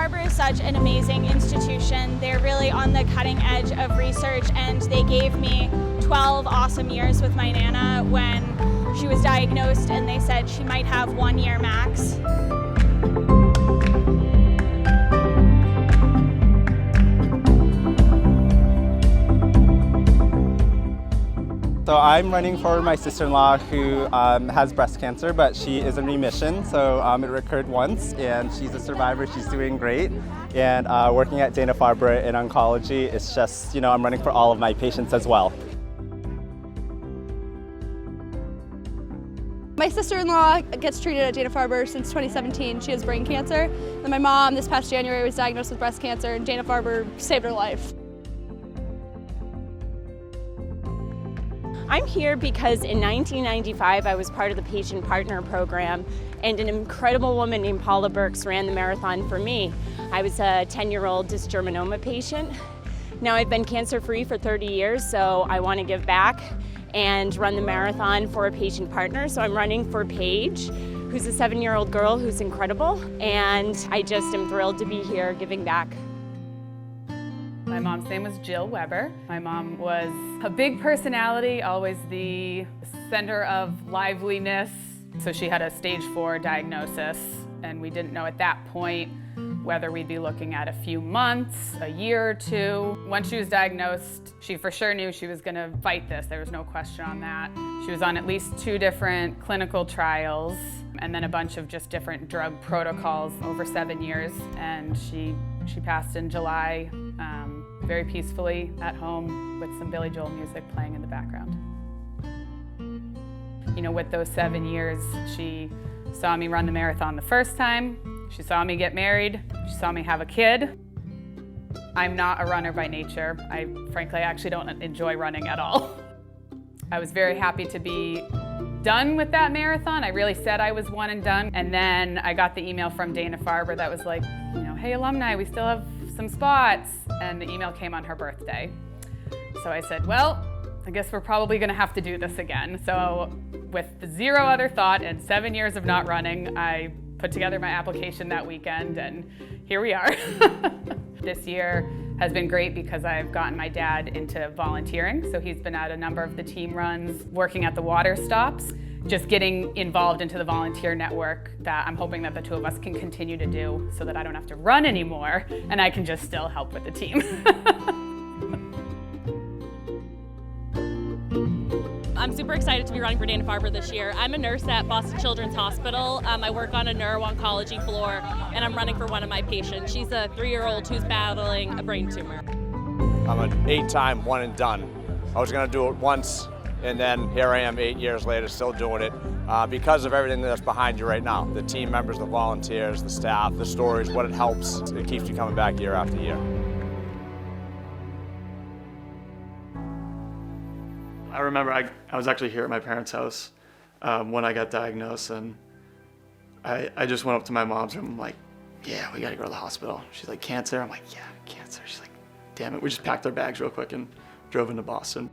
Dana-Farber is such an amazing institution. They're really on the cutting edge of research, and they gave me 12 awesome years with my Nana when she was diagnosed, and they said she might have 1 year max. So I'm running for my sister-in-law who has breast cancer, but she is in remission. So it recurred once, and she's a survivor. She's doing great. And working at Dana-Farber in oncology, it's just, I'm running for all of my patients as well. My sister-in-law gets treated at Dana-Farber since 2017. She has brain cancer. And my mom this past January was diagnosed with breast cancer, and Dana-Farber saved her life. I'm here because in 1995 I was part of the Patient Partner Program, and an incredible woman named Paula Burks ran the marathon for me. I was a 10-year-old dysgerminoma patient. Now I've been cancer-free for 30 years, so I want to give back and run the marathon for a patient partner. So I'm running for Paige, who's a 7-year-old girl who's incredible, and I just am thrilled to be here giving back. My mom's name was Jill Weber. My mom was a big personality, always the center of liveliness. So she had a stage 4 diagnosis, and we didn't know at that point whether we'd be looking at a few months, a year or two. Once she was diagnosed, she for sure knew she was going to fight this. There was no question on that. She was on at least 2 different clinical trials, and then a bunch of just different drug protocols over 7 years, and she passed in July, very peacefully at home with some Billy Joel music playing in the background. With those 7 years, she saw me run the marathon the first time, she saw me get married, she saw me have a kid. I'm not a runner by nature. Frankly, I actually don't enjoy running at all. I was very happy to be done with that marathon. I really said I was one and done. And then I got the email from Dana-Farber that was like, hey alumni, we still have some spots. And the email came on her birthday. So I said, well, I guess we're probably gonna have to do this again. So with zero other thought and 7 years of not running, I put together my application that weekend, and here we are. This year has been great because I've gotten my dad into volunteering. So he's been at a number of the team runs, working at the water stops, just getting involved into the volunteer network that I'm hoping that the 2 of us can continue to do so that I don't have to run anymore and I can just still help with the team. I'm super excited to be running for Dana-Farber this year. I'm a nurse at Boston Children's Hospital. I work on a neuro-oncology floor, and I'm running for one of my patients. She's a 3-year-old who's battling a brain tumor. I'm an 8-time one and done. I was gonna do it once, and then here I am 8 years later still doing it because of everything that's behind you right now. The team members, the volunteers, the staff, the stories, what it helps. It keeps you coming back year after year. I remember I was actually here at my parents' house when I got diagnosed, and I just went up to my mom's room. I'm like, yeah, we gotta go to the hospital. She's like, cancer? I'm like, yeah, cancer. She's like, damn it. We just packed our bags real quick and drove into Boston.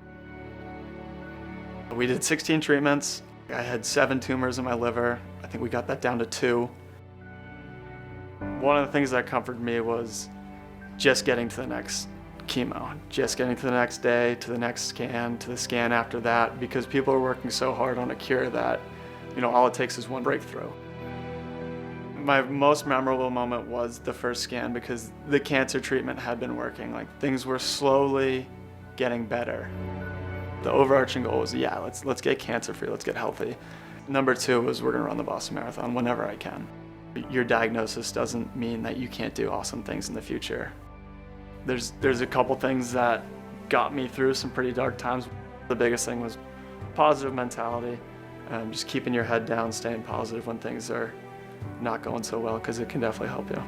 We did 16 treatments. I had 7 tumors in my liver. I think we got that down to 2. One of the things that comforted me was just getting to the next chemo, just getting to the next day, to the next scan, to the scan after that, because people are working so hard on a cure that, all it takes is one breakthrough. My most memorable moment was the first scan because the cancer treatment had been working. Like, things were slowly getting better. The overarching goal was, yeah, let's get cancer-free, let's get healthy. Number 2 was we're gonna run the Boston Marathon whenever I can. Your diagnosis doesn't mean that you can't do awesome things in the future. There's a couple things that got me through some pretty dark times. The biggest thing was positive mentality, just keeping your head down, staying positive when things are not going so well, because it can definitely help you.